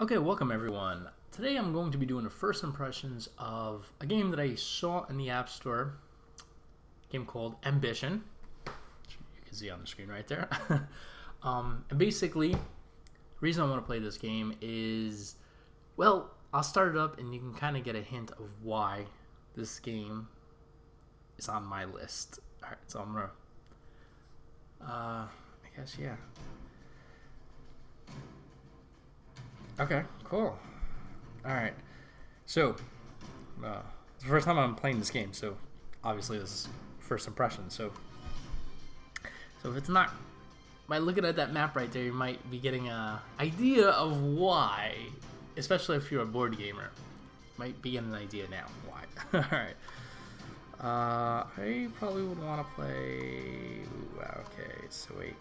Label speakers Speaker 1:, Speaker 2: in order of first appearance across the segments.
Speaker 1: Okay, welcome everyone. Today I'm going to be doing the first impressions of a game that I saw in the App Store, a game called Ambition, which you can see on the screen right there. And basically, the reason I want to play this game is, well, I'll start it up and you can kind of get a hint of why this game is on my list. Alright, so I'm going to, I guess, yeah. Okay, cool. Alright, so, it's the first time I'm playing this game, so obviously this is first impression, so if it's not, by looking at that map right there, you might be getting an idea of why, especially if you're a board gamer. Might be getting an idea now why. Alright. I probably would want to play, okay, so wait,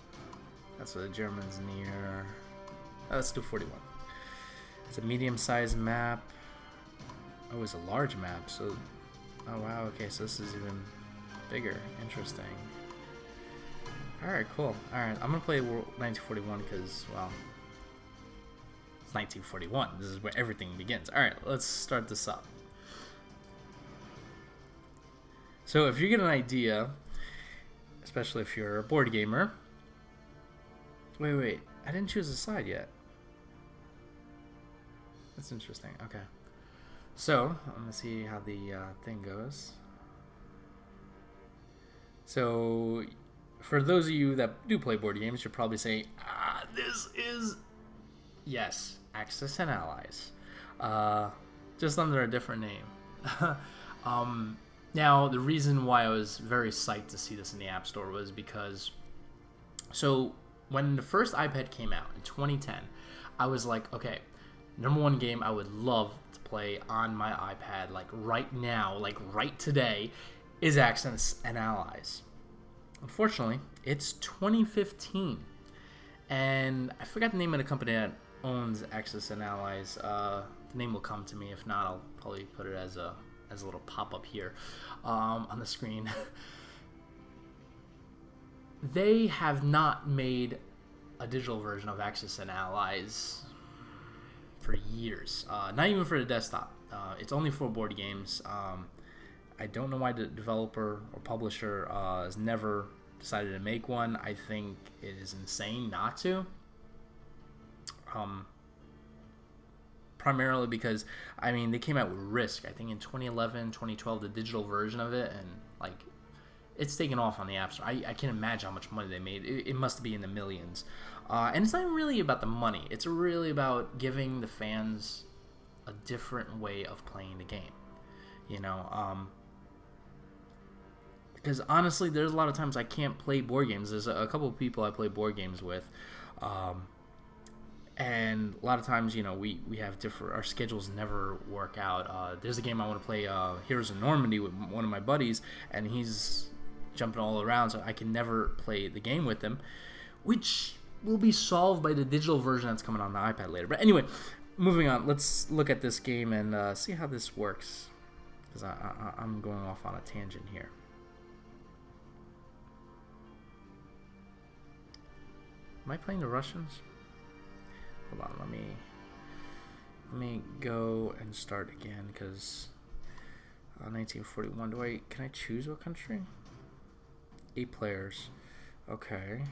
Speaker 1: that's what the German's near. Let's do 41. It's a medium-sized map. Oh, it's a large map, so... Oh, wow, okay, so this is even bigger. Interesting. Alright, cool. Alright, I'm gonna play World 1941 because, well... It's 1941. This is where everything begins. Alright, let's start this up. So, if you get an idea, especially if you're a board gamer... Wait, I didn't choose a side yet. That's interesting. Okay. So, I'm going to see how the thing goes. So, for those of you that do play board games, you're probably saying, this is... Yes, Axis and Allies. Just under a different name. Now, the reason why I was very psyched to see this in the App Store was because... So, when the first iPad came out in 2010, I was like, okay... Number one game I would love to play on my iPad, like right now, like right today, is Axis and Allies. Unfortunately, it's 2015, and I forgot the name of the company that owns Axis and Allies. The name will come to me. If not, I'll probably put it as a little pop-up here on the screen. They have not made a digital version of Axis and Allies for years, not even for the desktop. It's only for board games. I don't know why the developer or publisher has never decided to make one. I think it is insane not to. Primarily because, I mean, they came out with Risk, I think in 2011, 2012, the digital version of it, and like, it's taken off on the App Store. I can't imagine how much money they made. It must be in the millions. And it's not really about the money. It's really about giving the fans a different way of playing the game. You know, because honestly, there's a lot of times I can't play board games. There's a couple of people I play board games with. And a lot of times, you know, we have different, our schedules never work out. There's a game I want to play, Heroes of Normandy, with one of my buddies, and he's jumping all around, so I can never play the game with him, which will be solved by the digital version that's coming on the iPad later. But anyway, moving on, let's look at this game and see how this works, because I'm going off on a tangent here. Am I playing the Russians? Hold on, let me go and start again, because 1941. Can I choose what country? 8 players. Okay.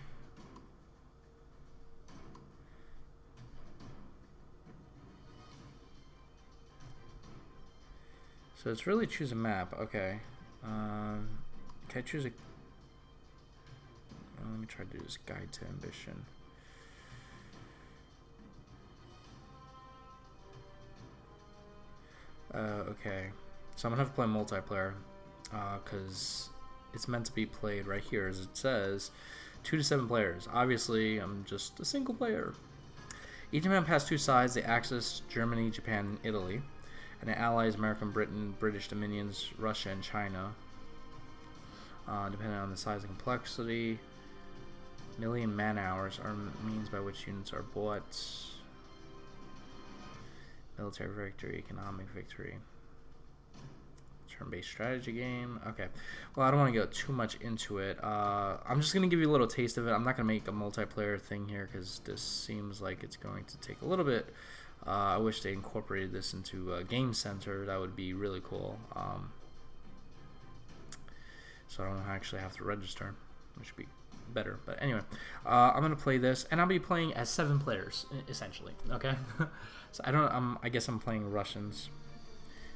Speaker 1: So it's really choose a map. Okay. Can I choose a... Let me try to do this guide to ambition. Okay. So I'm gonna have to play multiplayer, because it's meant to be played right here, as it says, 2 to 7 players. Obviously, I'm just a single player. Each map has 2 sides: the Axis, Germany, Japan, and Italy, and the Allies, American, Britain, British Dominions, Russia, and China. Depending on the size and complexity, million man-hours are means by which units are bought. Military victory, economic victory. Turn-based strategy game. Okay. Well, I don't want to go too much into it. I'm just going to give you a little taste of it. I'm not going to make a multiplayer thing here because this seems like it's going to take a little bit I wish they incorporated this into a game center. That would be really cool. So I don't actually have to register, which would be better. But anyway, I'm gonna play this, and I'll be playing as 7 players essentially. Okay, so I guess I'm playing Russians.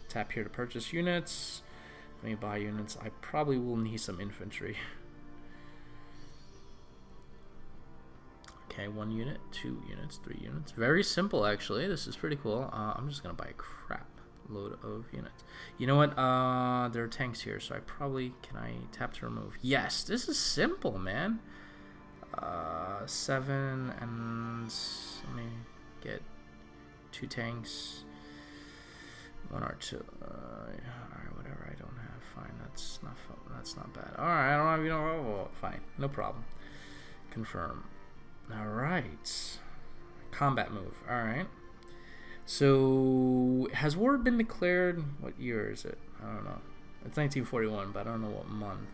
Speaker 1: Tap here to purchase units. Let me buy units. I probably will need some infantry. Okay, 1 unit, 2 units, 3 units. Very simple, actually. This is pretty cool. I'm just gonna buy a crap load of units. You know what? There are tanks here, so I probably can I tap to remove? Yes, this is simple, man. 7 and let me get 2 tanks, 1 artillery. Alright, whatever. I don't have. Fine, that's not bad. Alright, I don't have, you know, fine, no problem. Confirm. Alright. Combat move. Alright. So, has war been declared? What year is it? I don't know. It's 1941, but I don't know what month.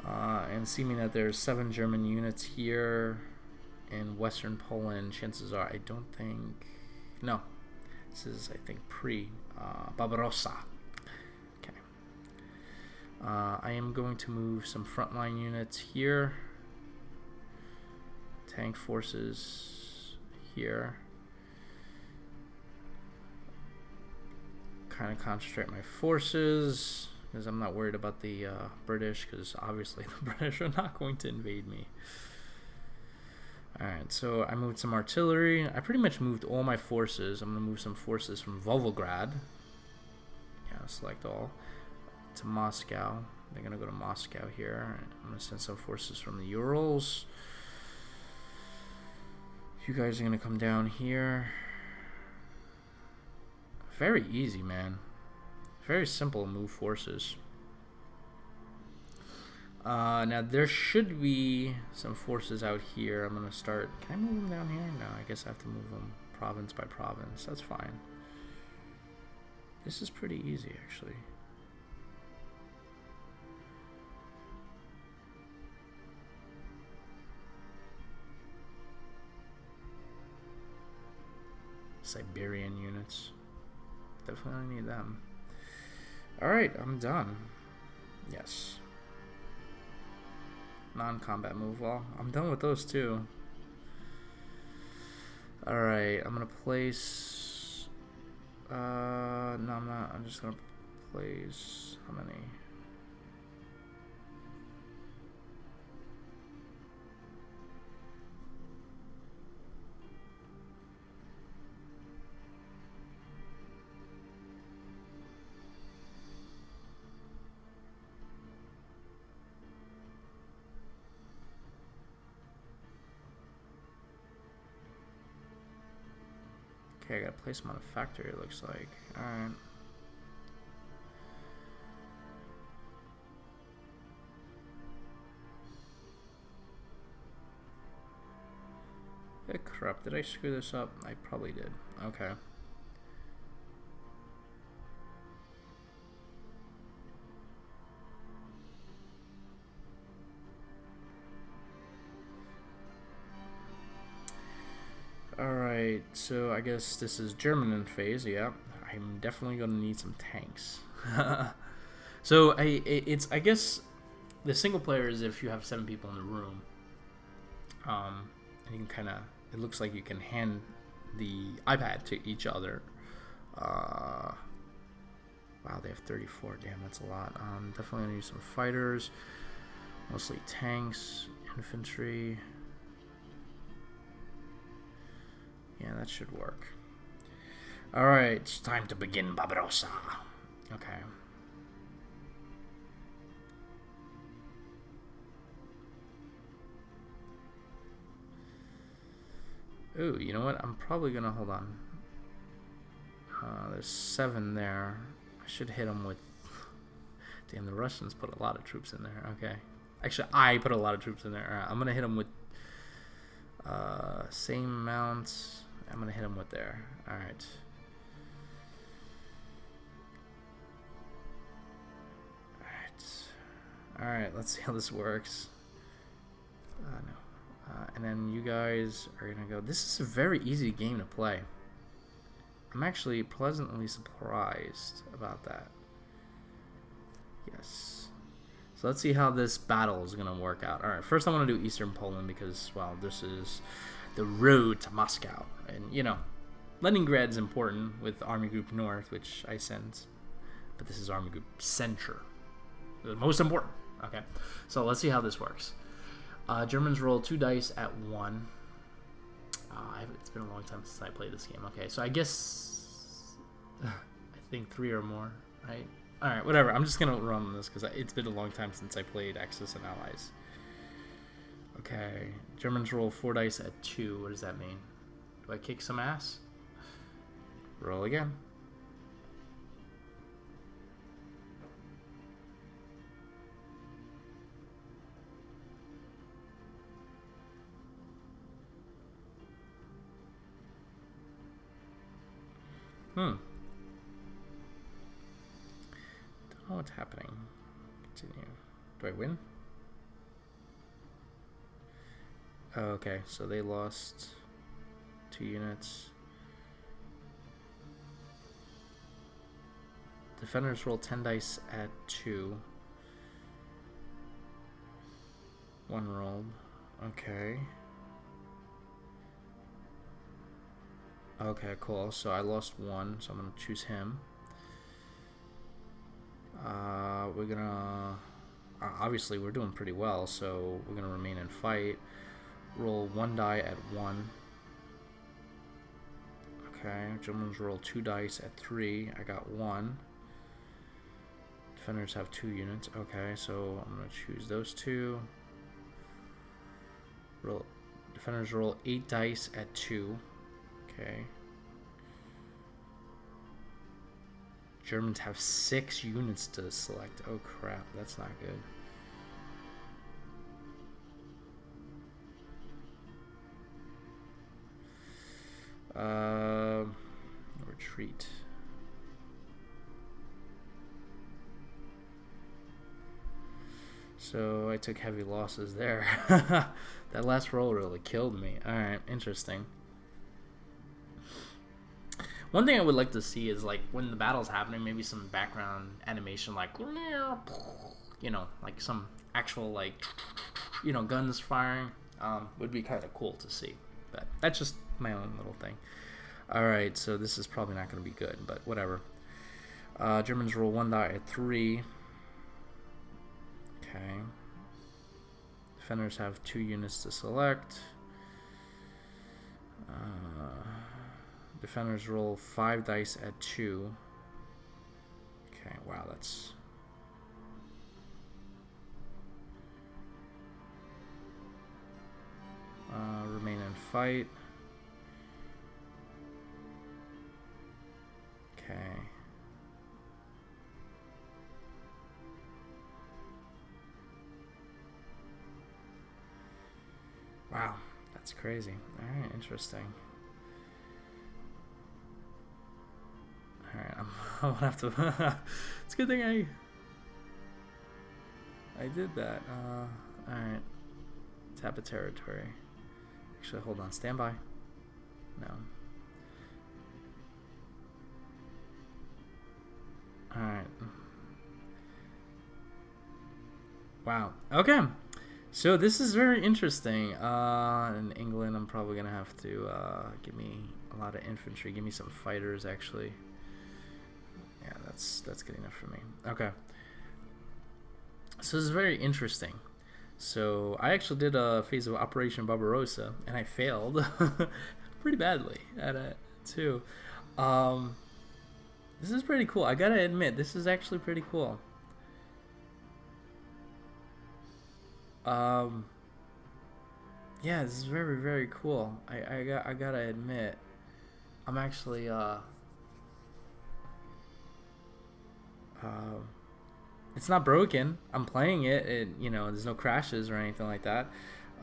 Speaker 1: And seeming that there's 7 German units here in Western Poland, chances are, I don't think... No. This is, I think, pre-Barbarossa. Okay. I am going to move some frontline units here. Tank forces here. Kind of concentrate my forces because I'm not worried about the British, because obviously the British are not going to invade me. Alright, so I moved some artillery. I pretty much moved all my forces. I'm going to move some forces from Volgograd. Yeah, select all. To Moscow. They're going to go to Moscow here. I'm going to send some forces from the Urals. You guys are going to come down here. Very easy, man. Very simple to move forces. Now there should be some forces out here. I'm gonna start. Can I move them down here? No, I guess I have to move them province by province. That's fine. This is pretty easy, actually. Siberian units. Definitely need them. Alright, I'm done. Yes. Non-combat move. Well, I'm done with those too. Alright, I'm gonna place... no, I'm not. I'm just gonna place... How many? Okay, I gotta place them on a factory, it looks like. Alright. Hey, crap, did I screw this up? I probably did. Okay. Alright, so I guess this is German in phase, yeah. I'm definitely going to need some tanks. So, I guess the single player is if you have 7 people in the room. And you can kind of, it looks like you can hand the iPad to each other. Wow, they have 34, damn, that's a lot. Definitely going to use some fighters, mostly tanks, infantry. Yeah, that should work. Alright, it's time to begin Barbarossa. Okay. Ooh, you know what? I'm probably gonna hold on. There's 7 there. I should hit them with... Damn, the Russians put a lot of troops in there. Okay. Actually, I put a lot of troops in there. Alright, I'm gonna hit them with... same amount. I'm gonna hit him with there. Alright. Alright, let's see how this works. No. And then you guys are gonna go. This is a very easy game to play. I'm actually pleasantly surprised about that. Yes. So let's see how this battle is going to work out. All right, first I want to do Eastern Poland because, well, this is the road to Moscow. And, you know, Leningrad's important with Army Group North, which I sent. But this is Army Group Center. The most important. Okay, so let's see how this works. Germans roll 2 dice at 1. It's been a long time since I played this game. Okay, so I guess I think 3 or more, right? All right, whatever. I'm just gonna run this because it's been a long time since I played Axis and Allies. Okay, Germans roll 4 dice at 2. What does that mean? Do I kick some ass? Roll again. Don't know what's happening. Continue. Do I win? Oh, okay, so they lost 2 units. Defenders roll 10 dice at 2. 1 rolled. Okay. Okay, cool. So I lost 1, so I'm gonna choose him. We're gonna obviously we're doing pretty well, so we're gonna remain in fight. Roll 1 die at 1. Okay, Germans roll 2 dice at 3. I got 1. Defenders have 2 units. Okay, so I'm gonna choose those 2. Defenders roll 8 dice at 2. Okay. Germans have 6 units to select. Oh crap, that's not good. Retreat. So I took heavy losses there. That last roll really killed me. Alright, interesting. One thing I would like to see is, like, when the battle's happening, maybe some background animation, like, you know, like some actual, like, you know, guns firing. Would be kind of cool to see. But that's just my own little thing. Alright, so this is probably not going to be good, but whatever. Germans roll 1 die at 3. Okay. Defenders have 2 units to select. Defenders roll 5 dice at 2. Okay, wow, that's... remain in fight. Okay. Wow, that's crazy. Alright, interesting. Alright, I'm gonna have to... It's a good thing I did that. Alright. Tap a territory. Actually, hold on. Stand by. No. Alright. Wow. Okay. So this is very interesting. In England, I'm probably going to have to give me a lot of infantry. Give me some fighters, actually. Yeah, that's good enough for me. Okay. So this is very interesting. So I actually did a phase of Operation Barbarossa, and I failed pretty badly at it too. This is pretty cool. I gotta admit, this is actually pretty cool. Yeah, this is very, very cool. I gotta admit, I'm actually it's not broken. I'm playing it. You know, there's no crashes or anything like that.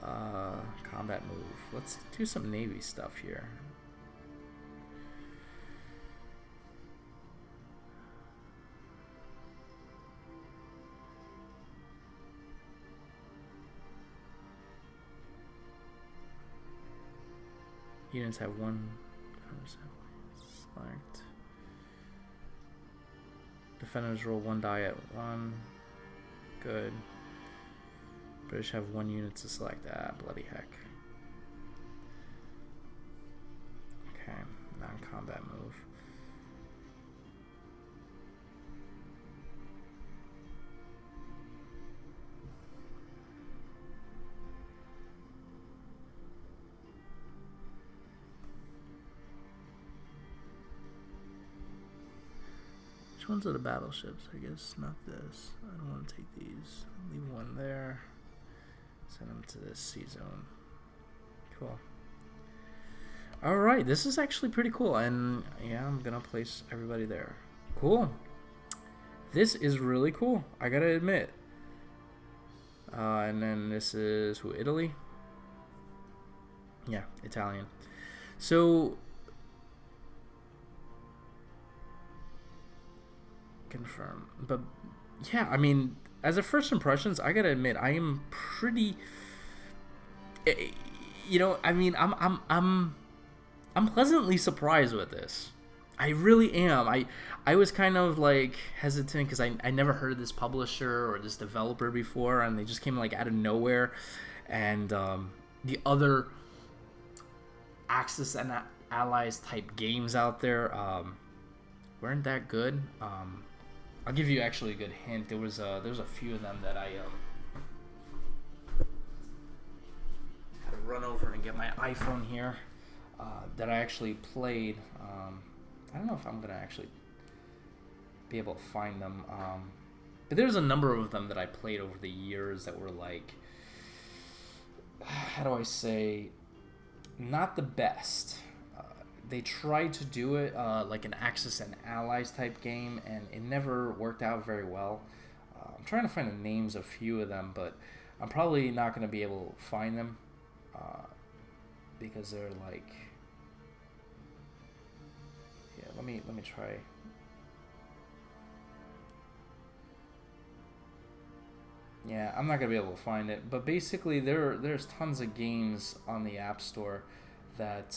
Speaker 1: Combat move. Let's do some Navy stuff here. Units have 1. Select. Defenders roll 1 die at 1. Good. British have 1 unit to select. Ah, bloody heck. Okay, non-combat move. Which ones are the battleships? I guess not this. I don't want to take these. Leave one there. Send them to this sea zone. Cool. Alright, this is actually pretty cool. And yeah, I'm going to place everybody there. Cool. This is really cool, I gotta admit. And then this is who? Italy? Yeah, Italian. So confirm. But yeah, I mean, as a first impressions, I gotta admit, I am pretty. You know, I mean, I'm pleasantly surprised with this. I really am. I was kind of like hesitant because I never heard of this publisher or this developer before, and they just came like out of nowhere. And the other Axis and Allies type games out there weren't that good. I'll give you actually a good hint. There was a few of them that I had to run over and get my iPhone here that I actually played. I don't know if I'm gonna actually be able to find them, but there's a number of them that I played over the years that were like, how do I say, not the best. They tried to do it like an Axis and Allies type game, and it never worked out very well. I'm trying to find the names of a few of them, but I'm probably not going to be able to find them because they're like, yeah. Let me try. Yeah, I'm not gonna be able to find it, but basically there's tons of games on the App Store that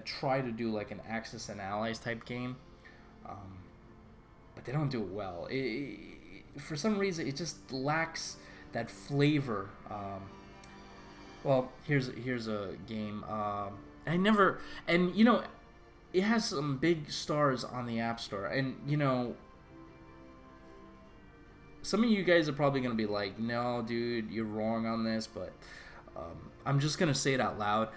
Speaker 1: try to do like an Axis and Allies type game, but they don't do it well. For some reason, it just lacks that flavor. Well, here's a game. And you know, it has some big stars on the App Store, and you know, some of you guys are probably going to be like, no, dude, you're wrong on this, but I'm just going to say it out loud.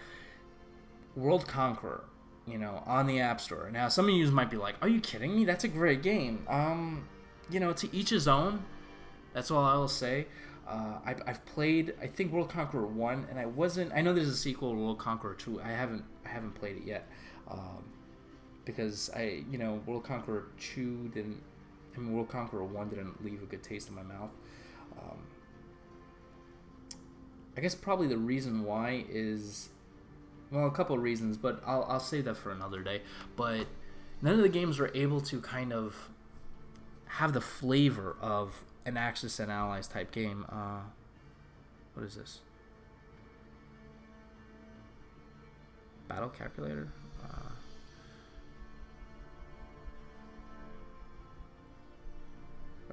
Speaker 1: World Conqueror, you know, on the App Store. Now, some of you might be like, are you kidding me? That's a great game. You know, to each his own. That's all I will say. I've played, I think, World Conqueror 1, and I know there's a sequel to World Conqueror 2. I haven't played it yet. Because World Conqueror 2 World Conqueror 1 didn't leave a good taste in my mouth. I guess probably the reason why is, well, a couple of reasons, but I'll save that for another day. But none of the games were able to kind of have the flavor of an Axis and Allies type game. What is this? Battle calculator?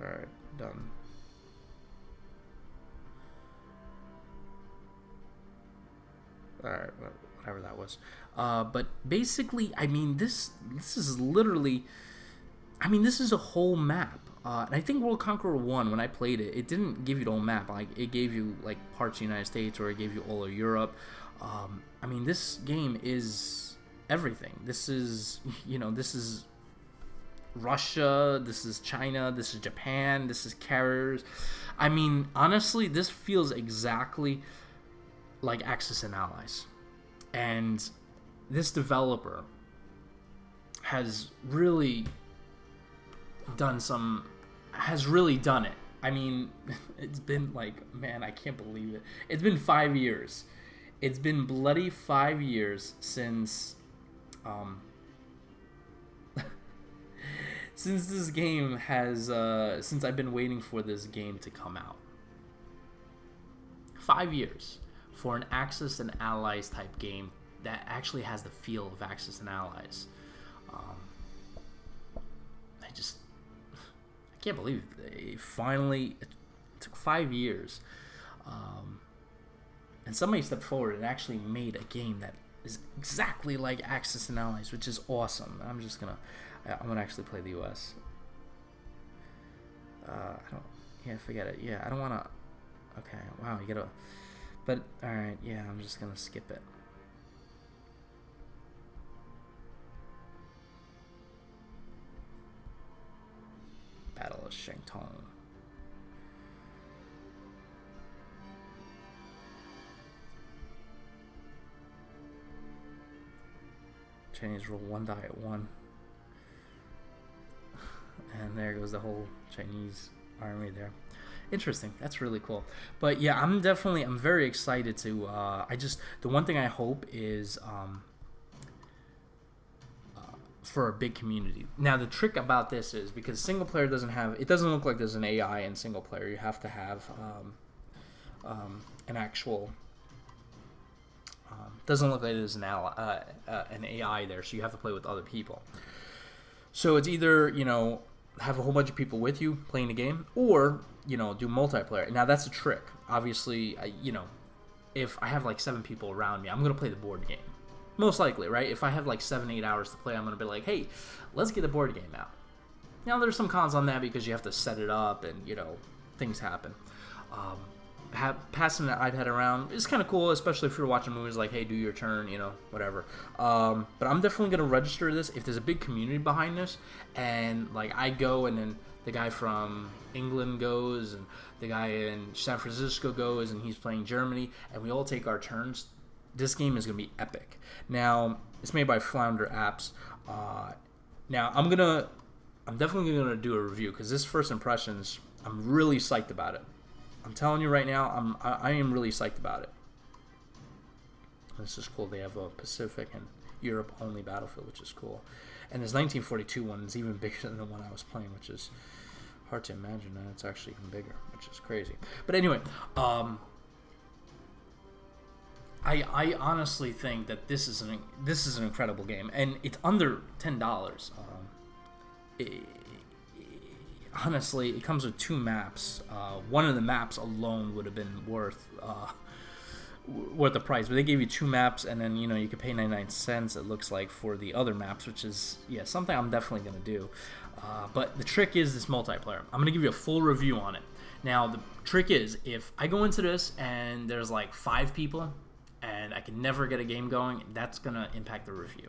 Speaker 1: Alright, done. Alright, whatever that was. But basically, I mean, this is literally, I mean, this is a whole map. And I think World Conqueror 1, when I played it, it didn't give you the whole map. Like, it gave you, like, parts of the United States, or it gave you all of Europe. I mean, this game is everything. This is, you know, this is Russia, this is China, this is Japan, this is carriers. I mean, honestly, this feels exactly like Axis and Allies. And this developer has really done it. I mean, it's been like, man, I can't believe it. It's been 5 years. It's been bloody 5 years since since this game has since I've been waiting for this game to come out. 5 years for an Axis and Allies type game that actually has the feel of Axis and Allies. I can't believe they finally, it took 5 years, and somebody stepped forward and actually made a game that is exactly like Axis and Allies, which is awesome. I'm gonna actually play the US. Forget it. Yeah, I don't wanna. Okay, wow, you gotta. But all right, yeah, I'm just gonna skip it. Battle of Shantung. Chinese roll 1 die at 1. And there goes the whole Chinese army there. Interesting. That's really cool. But yeah, I'm very excited to, the one thing I hope is, for a big community. Now the trick about this is, because single player it doesn't look like there's an AI in single player. You have to have an actual, doesn't look like there's an AI there, so you have to play with other people. So it's either, have a whole bunch of people with you playing the game, or, do multiplayer. Now that's a trick. Obviously, if I have like 7 people around me, I'm going to play the board game. Most likely, right? If I have like 7-8 hours to play, I'm going to be like, hey, let's get the board game out. Now, there's some cons on that because you have to set it up and, things happen. Passing the iPad around is kind of cool, especially if you're watching movies like, hey, do your turn, whatever. But I'm definitely going to register this if there's a big community behind this, and like I go and then the guy from England goes and the guy in San Francisco goes and he's playing Germany, and we all take our turns. This game is going to be epic. Now, it's made by Flounder Apps. Now, I'm definitely going to do a review because this first impressions, I'm really psyched about it. I'm telling you right now, I am really psyched about it. This is cool. They have a Pacific and Europe only battlefield, which is cool. And this 1942 one is even bigger than the one I was playing, which is hard to imagine that it's actually even bigger, which is crazy. But anyway, I honestly think that this is an incredible game, and it's under $10. Honestly, it comes with 2 maps. One of the maps alone would have been worth the price, but they gave you 2 maps, and then you could pay 99 cents. It looks like for the other maps, which is something I'm definitely gonna do. But the trick is this multiplayer. I'm gonna give you a full review on it. Now the trick is, if I go into this and there's like 5 people and I can never get a game going, that's gonna impact the review.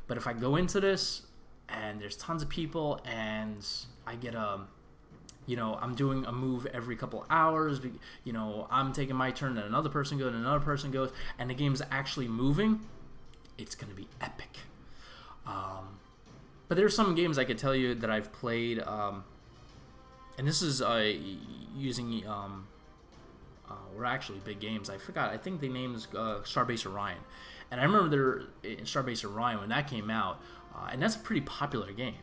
Speaker 1: But if I go into this and there's tons of people and I get I'm doing a move every couple hours, I'm taking my turn, then another person goes, and another person goes, and the game's actually moving, it's gonna be epic. But there's some games I could tell you that I've played, and this is using were actually big games. I forgot. I think the name is Starbase Orion, and I remember in Starbase Orion when that came out, and that's a pretty popular game.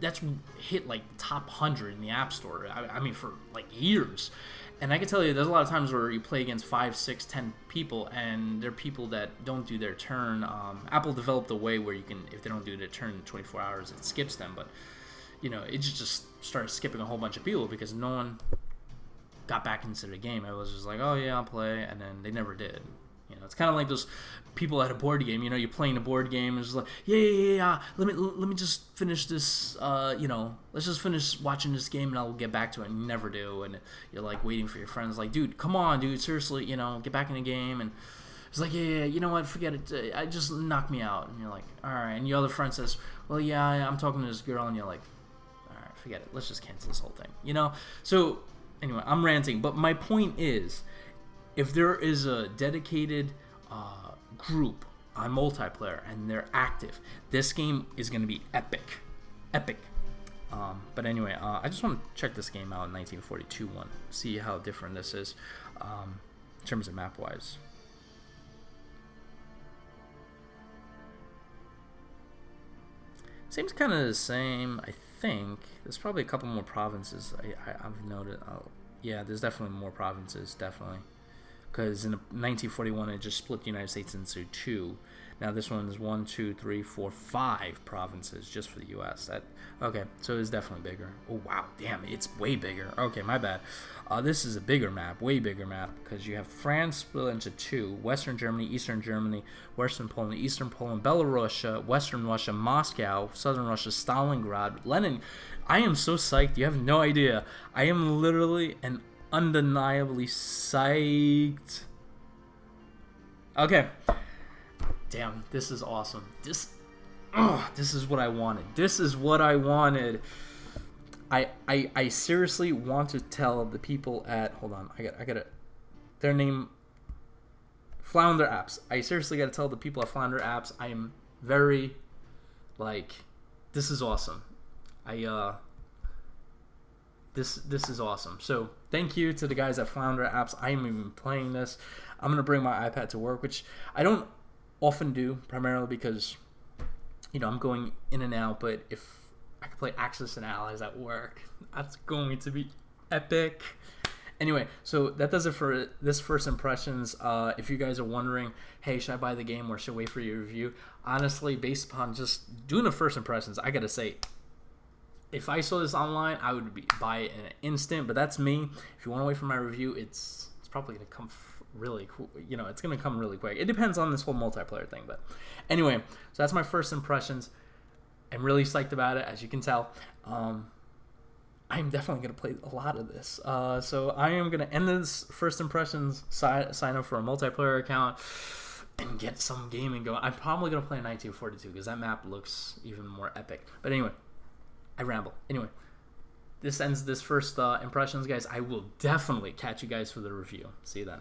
Speaker 1: That's hit like top 100 in the App Store. I mean, for like years. And I can tell you, there's a lot of times where you play against 5, 6, 10 people, and there are people that don't do their turn. Apple developed a way where you can, if they don't do their turn in 24 hours, it skips them. But it just started skipping a whole bunch of people because no one got back into the game. It was just like, oh yeah, I'll play, and then they never did. It's kind of like those people at a board game. You're playing a board game, and it's like, yeah. Let me just finish this. Let's just finish watching this game, and I'll get back to it. And you never do, and you're like waiting for your friends, like, dude, come on, dude, seriously, get back in the game. And it's like, yeah, you know what, forget it. I just knock me out. And you're like, all right. And your other friend says, well, yeah, I'm talking to this girl, and you're like, all right, forget it. Let's just cancel this whole thing. So anyway, I'm ranting, but my point is, if there is a dedicated group on multiplayer and they're active, this game is going to be epic. But anyway, I just want to check this game out in 1942 one, see how different this is in terms of map-wise. Seems kind of the same, I think. There's probably a couple more provinces I've noted. Yeah, there's definitely more provinces, definitely. because in 1941 it just split the United States into two. Now this one is 1, 2, 3, 4, 5 provinces just for the U.S. Okay, so it's definitely bigger. Oh wow, damn, it's way bigger. Okay, my bad. This is a bigger map, way bigger map, because you have France split into two: Western Germany, Eastern Germany, Western Poland, Eastern Poland, Belarus, Western Russia, Moscow, Southern Russia, Stalingrad, Lenin. I am so psyched. You have no idea. I am literally and undeniably psyched. Okay. Damn, this is awesome. This is what I wanted. This is what I wanted. I seriously want to tell the people at, hold on, I gotta, their name, Flounder Apps. I seriously gotta tell the people at Flounder Apps, I am very, like, this is awesome. This is awesome. So thank you to the guys at Flounder Apps. I am even playing this. I'm gonna bring my iPad to work, which I don't often do, primarily because, you know, I'm going in and out, but if I could play Axis and Allies at work, that's going to be epic. Anyway, so that does it for this first impressions. If you guys are wondering, hey, should I buy the game or should I wait for your review? Honestly, based upon just doing the first impressions, I gotta say, if I saw this online, I would buy it in an instant, but that's me. If you want to wait for my review, it's probably gonna come really cool. You know, it's gonna come really quick. It depends on this whole multiplayer thing, but anyway, so that's my first impressions. I'm really psyched about it, as you can tell. I'm definitely gonna play a lot of this. So I am gonna end this first impressions, sign up for a multiplayer account, and get some gaming going. I'm probably gonna play 1942 because that map looks even more epic. But anyway, I ramble. Anyway, this ends this first impressions, guys. I will definitely catch you guys for the review. See you then.